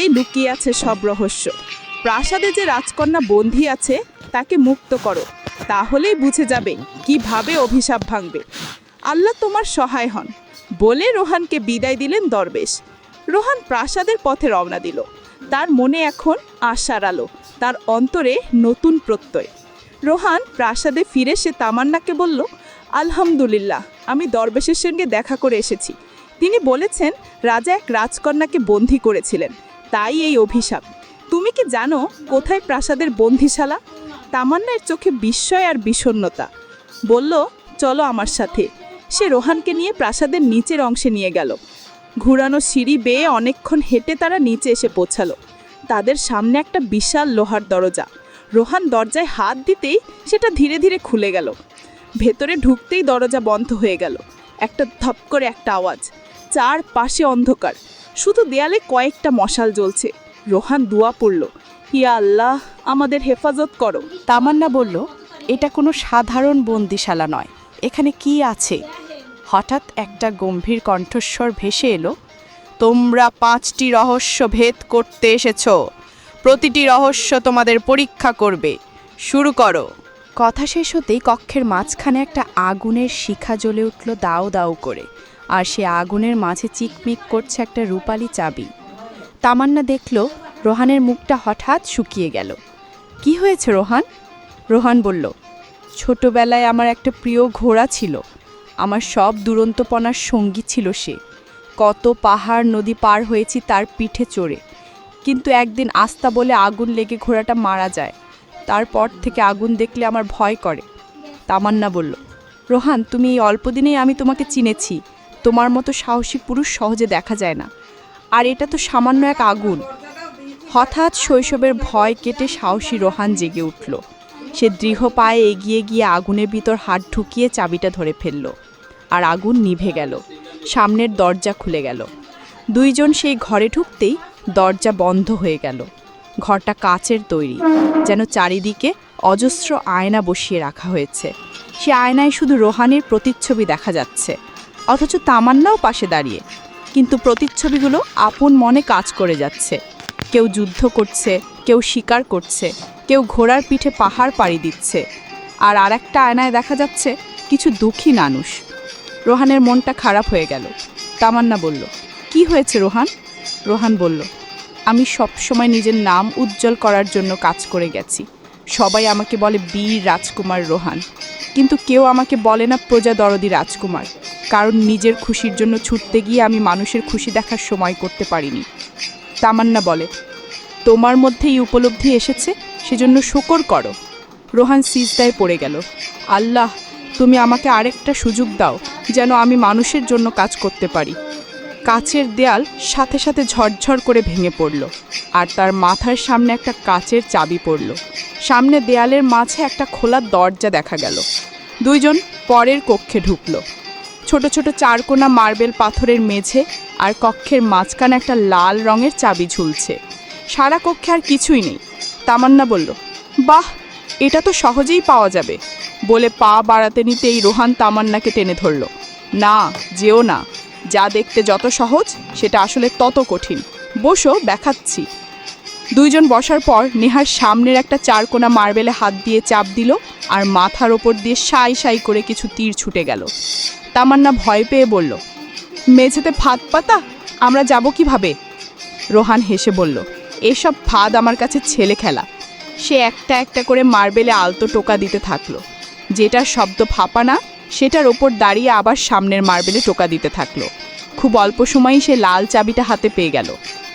এই লুকিয়ে আছে সব রহস্য। প্রাসাদে যে রাজকন্যা বন্দী আছে তাকে মুক্ত করো, তাহলেই বুঝে যাবে কিভাবে অভিশাপ ভাঙবে। আল্লাহ তোমার সহায় হন বলে রোহানকে বিদায় দিলেন দরবেশ। রোহান প্রাসাদের পথে রওনা দিল। তার মনে এখন আশার আলো, তার অন্তরে নতুন প্রত্যয়। রোহান প্রাসাদে ফিরে সে তামান্নাকে বলল, আলহামদুলিল্লাহ, আমি দরবেশের সঙ্গে দেখা করে এসেছি। তিনি বলেছেন রাজা এক রাজকন্যাকে বন্দী করেছিলেন, তাই এই অভিশাপ। তুমি কি জানো কোথায় প্রাসাদের বন্দিশালা? তামান্নার চোখে বিস্ময় আর বিষণ্ণতা। বলল, চলো আমার সাথে। সে রোহানকে নিয়ে প্রাসাদের নিচের অংশে নিয়ে গেল। ঘুরানো সিঁড়ি বেয়ে অনেকক্ষণ হেঁটে তারা নিচে এসে পৌঁছালো। তাদের সামনে একটা বিশাল লোহার দরজা। রোহান দরজায় হাত দিতেই সেটা ধীরে ধীরে খুলে গেল। ভেতরে ঢুকতেই দরজা বন্ধ হয়ে গেল। একটা ধপ করে একটা আওয়াজ। চারপাশে অন্ধকার, শুধু দেয়ালে কয়েকটা মশাল জ্বলছে। রোহান দোয়া পড়ল, ইয়া আল্লাহ, আমাদের হেফাজত করো। তামান্না বলল, এটা কোনো সাধারণ বন্দিশালা নয়, এখানে কি আছে? হঠাৎ একটা গম্ভীর কণ্ঠস্বর ভেসে এলো, তোমরা 5টি রহস্য ভেদ করতে এসেছো। প্রতিটি রহস্য তোমাদের পরীক্ষা করবে। শুরু করো। কথা শেষ হতেই কক্ষের মাঝখানে একটা আগুনের শিখা জ্বলে উঠল দাউ দাউ করে, আর সে আগুনের মাঝে চিকমিক করছে একটা রূপালি চাবি। তামান্না দেখল রোহানের মুখটা হঠাৎ শুকিয়ে গেল। কি হয়েছে রোহান? রোহান বলল, ছোটবেলায় আমার একটা প্রিয় ঘোড়া ছিল, আমার সব দুরন্তপনার সঙ্গী ছিল সে। কত পাহাড় নদী পার হয়েছি তার পিঠে চড়ে, কিন্তু একদিন আস্তা বলে আগুন লেগে ঘোড়াটা মারা যায়। তারপর থেকে আগুন দেখলে আমার ভয় করে। তামান্না বলল, রোহান, তুমি এই অল্প দিনেই আমি তোমাকে চিনেছি। তোমার মতো সাহসী পুরুষ সহজে দেখা যায় না, আর এটা তো সামান্য এক আগুন। হঠাৎ শৈশবের ভয় কেটে সাহসী রোহান জেগে উঠল। সে দৃঢ় পায়ে এগিয়ে গিয়ে আগুনের ভিতর হাত ঢুকিয়ে চাবিটা ধরে ফেলল, আর আগুন নিভে গেল। সামনের দরজা খুলে গেল। দুইজন সেই ঘরে ঢুকতেই দরজা বন্ধ হয়ে গেল। ঘরটা কাচের তৈরি, যেন চারিদিকে অজস্র আয়না বসিয়ে রাখা হয়েছে। সে আয়নায় শুধু রোহানের প্রতিচ্ছবি দেখা যাচ্ছে, অথচ তামান্নাও পাশে দাঁড়িয়ে। কিন্তু প্রতিচ্ছবিগুলো আপন মনে কাজ করে যাচ্ছে। কেউ যুদ্ধ করছে, কেউ শিকার করছে, কেউ ঘোড়ার পিঠে পাহাড় পাড়ি দিচ্ছে। আর আরেকটা আয়নায় দেখা যাচ্ছে কিছু দুঃখী মানুষ। রোহানের মনটা খারাপ হয়ে গেল। তামান্না বলল, কি হয়েছে রোহান? রোহান বলল, আমি সবসময় নিজের নাম উজ্জ্বল করার জন্য কাজ করে গেছি। সবাই আমাকে বলে বীর রাজকুমার রোহান, কিন্তু কেউ আমাকে বলে না প্রজা দরদি রাজকুমার, কারণ নিজের খুশির জন্য ছুটতে গিয়ে আমি মানুষের খুশি দেখার সময় করতে পারিনি। তামান্না বলে, তোমার মধ্যে এই উপলব্ধি এসেছে, সেজন্য শুকর করো। রোহান সিজদায় পড়ে গেল। আল্লাহ, তুমি আমাকে আরেকটা সুযোগ দাও, যেন আমি মানুষের জন্য কাজ করতে পারি। কাচের দেয়াল সাথে সাথে ঝরঝর করে ভেঙে পড়ল, আর তার মাথার সামনে একটা কাচের চাবি পড়ল। সামনে দেয়ালের মাঝে একটা খোলা দরজা দেখা গেল। দুইজন পরের কক্ষে ঢুকল। ছোট ছোট চারকোনা মার্বেল পাথরের মেঝে, আর কক্ষের মাঝখানে একটা লাল রঙের চাবি ঝুলছে। সারা কক্ষে আর কিছুই নেই। তামান্না বলল, বাহ, এটা তো সহজেই পাওয়া যাবে। বলে পা বাড়াতে নিতেই রোহান তামান্নাকে টেনে ধরল। না, যেও না, যা দেখতে যত সহজ সেটা আসলে তত কঠিন। বসো, দেখাচ্ছি। দুইজন বসার পর নেহার সামনের একটা চারকোনা মার্বেলে হাত দিয়ে চাপ দিল, আর মাথার ওপর দিয়ে সাই সাই করে কিছু তীর ছুটে গেল। তামান্না ভয় পেয়ে বলল, মেঝেতে ফাঁদ পাতা, আমরা যাব কিভাবে? রোহান হেসে বলল, এসব ফাঁদ আমার কাছে ছেলে খেলা। সে একটা একটা করে মার্বেলে আলতো টোকা দিতে থাকলো। যেটার শব্দ ফাঁপা না, সেটার ওপর দাঁড়িয়ে আবার সামনের মার্বেলে টোকা দিতে থাকলো। খুব অল্প সময়ই সে লাল চাবিটা হাতে পেয়ে গেল,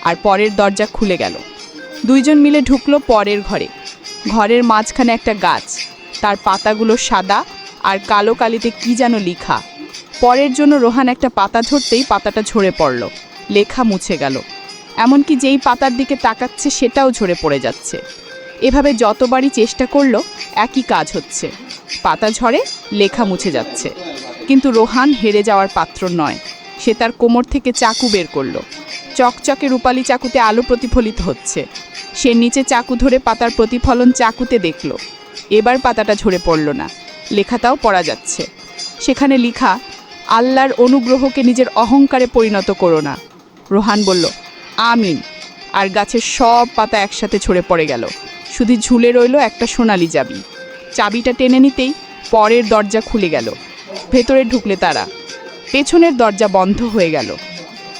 আর পরের দরজা খুলে গেল। দুইজন মিলে ঢুকলো পরের ঘরে। ঘরের মাঝখানে একটা গাছ, তার পাতাগুলো সাদা আর কালো কালিতে কি যেন লেখা। পরের জন্য রোহান একটা পাতা ধরতেই পাতাটা ঝরে পড়ল, লেখা মুছে গেল। এমনকি যেই পাতার দিকে তাকাচ্ছে সেটাও ঝরে পড়ে যাচ্ছে। এভাবে যতবারই চেষ্টা করলো একই কাজ হচ্ছে, পাতা ঝরে, লেখা মুছে যাচ্ছে। কিন্তু রোহান হেরে যাওয়ার পাত্র নয়। সে তার কোমর থেকে চাকু বের করলো। চকচকে রূপালি চাকুতে আলো প্রতিফলিত হচ্ছে। সে নিচে চাকু ধরে পাতার প্রতিফলন চাকুতে দেখল। এবার পাতাটা ঝরে পড়ল না, লেখাটাও পড়া যাচ্ছে। সেখানে লেখা, আল্লাহর অনুগ্রহকে নিজের অহংকারে পরিণত করো না। রোহান বলল, আমিন। আর গাছের সব পাতা একসাথে ছড়ে পড়ে গেল। শুধু ঝুলে রইল একটা সোনালি চাবি। চাবিটা টেনে নিতেই পরের দরজা খুলে গেল। ভেতরে ঢুকলে তারা। পেছনের দরজা বন্ধ হয়ে গেল।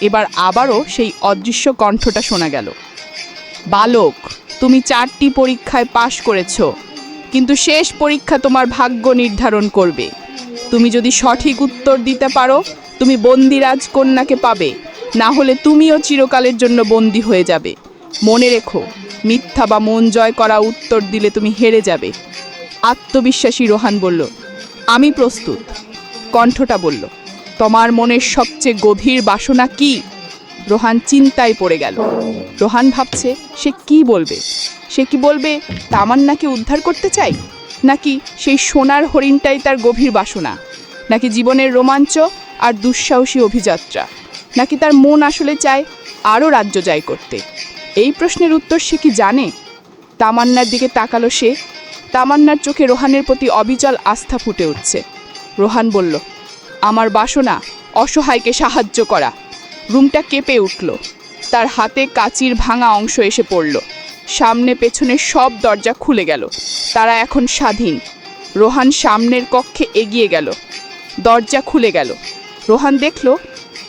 এবার আবারও সেই অদৃশ্য কণ্ঠটা শোনা গেল। বালক, তুমি 4টি পরীক্ষায় পাশ করেছ, কিন্তু শেষ পরীক্ষা তোমার ভাগ্য নির্ধারণ করবে। তুমি যদি সঠিক উত্তর দিতে পারো, তুমি বন্দি রাজকন্যাকে পাবে, না হলে তুমিও চিরকালের জন্য বন্দি হয়ে যাবে। মনে রেখো, মিথ্যা বা মন জয় করা উত্তর দিলে তুমি হেরে যাবে। আত্মবিশ্বাসী রোহান বলল, আমি প্রস্তুত। কণ্ঠটা বলল, তোমার মনের সবচেয়ে গভীর বাসনা কি? রোহান চিন্তায় পড়ে গেল। রোহান ভাবছে সে কি বলবে। সে কি বলবে তামান্নাকে উদ্ধার করতে চাই, নাকি সেই সোনার হরিণটাই তার গভীর বাসনা, নাকি জীবনের রোমাঞ্চ আর দুঃসাহসী অভিযাত্রা, নাকি তার মন আসলে চায় আরও রাজ্য জয় করতে? এই প্রশ্নের উত্তর সে কি জানে? তামান্নার দিকে তাকালো সে। তামান্নার চোখে রোহানের প্রতি অবিচল আস্থা ফুটে উঠছে। রোহান বলল, আমার বাসনা অসহায়কে সাহায্য করা। রুমটা কেঁপে উঠল। তার হাতে কাঁচির ভাঙা অংশ এসে পড়ল। সামনে পেছনে সব দরজা খুলে গেল। তারা এখন স্বাধীন। রোহান সামনের কক্ষে এগিয়ে গেল। দরজা খুলে গেল। রোহান দেখল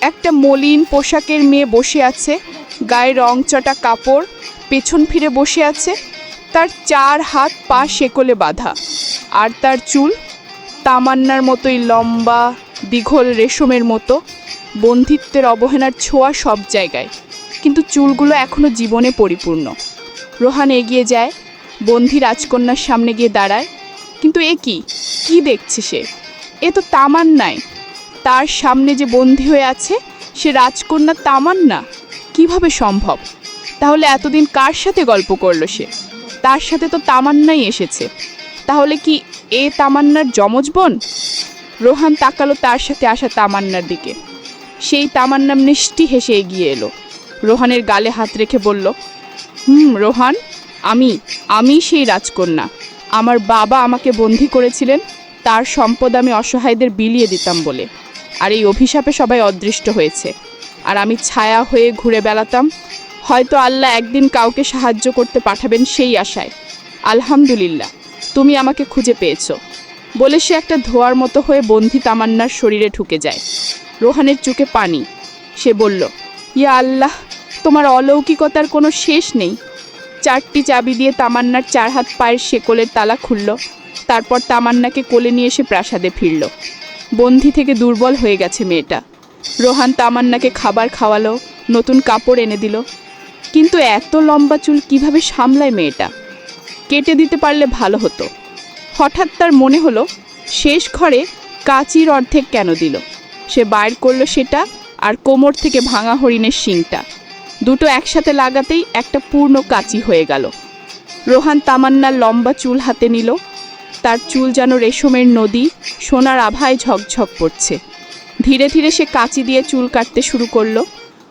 একটা মলিন পোশাকের মেয়ে বসে আছে, গায়ে রংচটা কাপড়, পেছন ফিরে বসে আছে। তার 4 হাত পা শেকলে বাঁধা, আর তার চুল তামান্নার মতোই লম্বা, দীঘল, রেশমের মতো। বন্ধিত্বের অবহেলার ছোঁয়া সব জায়গায়, কিন্তু চুলগুলো এখনো জীবনে পরিপূর্ণ। রোহান এগিয়ে যায়, বন্ধী রাজকন্যার সামনে গিয়ে দাঁড়ায়। কিন্তু এ কি দেখছে সে? এ তো তামান্নাই। তার সামনে যে বন্দী হয়ে আছে সে রাজকন্যা তামান্না। কিভাবে সম্ভব? তাহলে এতদিন কার সাথে গল্প করলো সে? তার সাথে তো তামান্নাই এসেছে। তাহলে কি এ তামান্নার যমজ বোন? রোহান তাকালো তার সাথে আসা তামান্নার দিকে। সেই তামান্না মিষ্টি হেসে এগিয়ে এলো। রোহানের গালে হাত রেখে বলল, রোহান, আমি সেই রাজকন্যা। আমার বাবা আমাকে বন্দী করেছিলেন, তার সম্পদ আমি অসহায়দের বিলিয়ে দিতাম বলে। আর এই অভিশাপে সবাই অদৃষ্ট হয়েছে, আর আমি ছায়া হয়ে ঘুরে বেড়াতাম। হয়তো আল্লাহ একদিন কাউকে সাহায্য করতে পাঠাবেন সেই আশায়। আলহামদুলিল্লাহ, তুমি আমাকে খুঁজে পেয়েছো। বলে সে একটা ধোয়ার মতো হয়ে বন্ধী তামান্নার শরীরে ঢুকে যায়। রোহানের চোখে পানি। সে বলল, ইয়া আল্লাহ, তোমার অলৌকিকতার কোনো শেষ নেই। 4টি চাবি দিয়ে তামান্নার 4 হাত পায়ের শেকলের তালা খুলল। তারপর তামান্নাকে কোলে নিয়ে এসে প্রাসাদে ফিরল। বন্ধি থেকে দুর্বল হয়ে গেছে মেয়েটা। রোহান তামান্নাকে খাবার খাওয়ালো, নতুন কাপড় এনে দিল। কিন্তু এত লম্বা চুল কিভাবে সামলায় মেয়েটা? কেটে দিতে পারলে ভালো হতো। হঠাৎ তার মনে হলো, শেষ ঘরে কাঁচির অর্ধেক কেন দিল? সে বাইর করলো সেটা, আর কোমর থেকে ভাঙা হরিণের শিংটা। দুটো একসাথে লাগাতেই একটা পূর্ণ কাঁচি হয়ে গেল। রোহান তামান্নার লম্বা চুল হাতে নিল। তার চুল যেন রেশমের নদী, সোনার আভায় ঝকঝক করছে। ধীরে ধীরে সে কাঁচি দিয়ে চুল কাটতে শুরু করলো।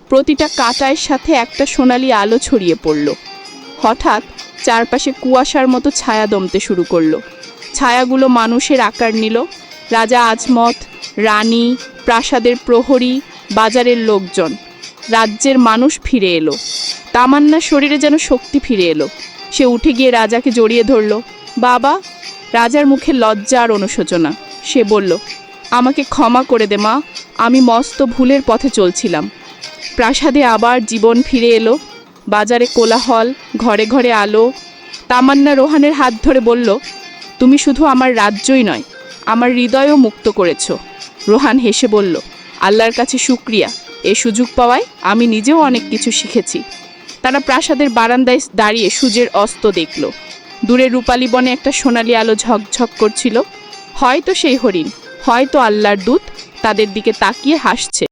প্রতিটা কাঁটার সাথে একটা সোনালি আলো ছড়িয়ে পড়ল। হঠাৎ চারপাশে কুয়াশার মতো ছায়া দমতে শুরু করলো। ছায়াগুলো মানুষের আকার নিল। রাজা আজমত, রানী, প্রাসাদের প্রহরী, বাজারের লোকজন, রাজ্যের মানুষ ফিরে এলো। তামান্নার শরীরে যেন শক্তি ফিরে এলো। সে উঠে গিয়ে রাজাকে জড়িয়ে ধরল। বাবা! রাজার মুখে লজ্জা আর অনুশোচনা। সে বলল, আমাকে ক্ষমা করে দে মা, আমি মস্ত ভুলের পথে চলছিলাম। প্রাসাদে আবার জীবন ফিরে এলো। বাজারে কোলাহল, ঘরে ঘরে আলো। তামান্না রোহানের হাত ধরে বলল, তুমি শুধু আমার রাজ্যই নয়, আমার হৃদয়ও মুক্ত করেছ। রোহান হেসে বলল, আল্লাহর কাছে শুকরিয়া, এ সুযোগ পাওয়ায় আমি নিজেও অনেক কিছু শিখেছি। তারা প্রাসাদের বারান্দায় দাঁড়িয়ে সূর্যের অস্ত দেখল। দূরে রূপালী বনে একটা সোনালি আলো ঝকঝক করছিল। হয়তো সেই হরিণ, হয়তো আল্লাহর দূত তাদের দিকে তাকিয়ে হাসছে।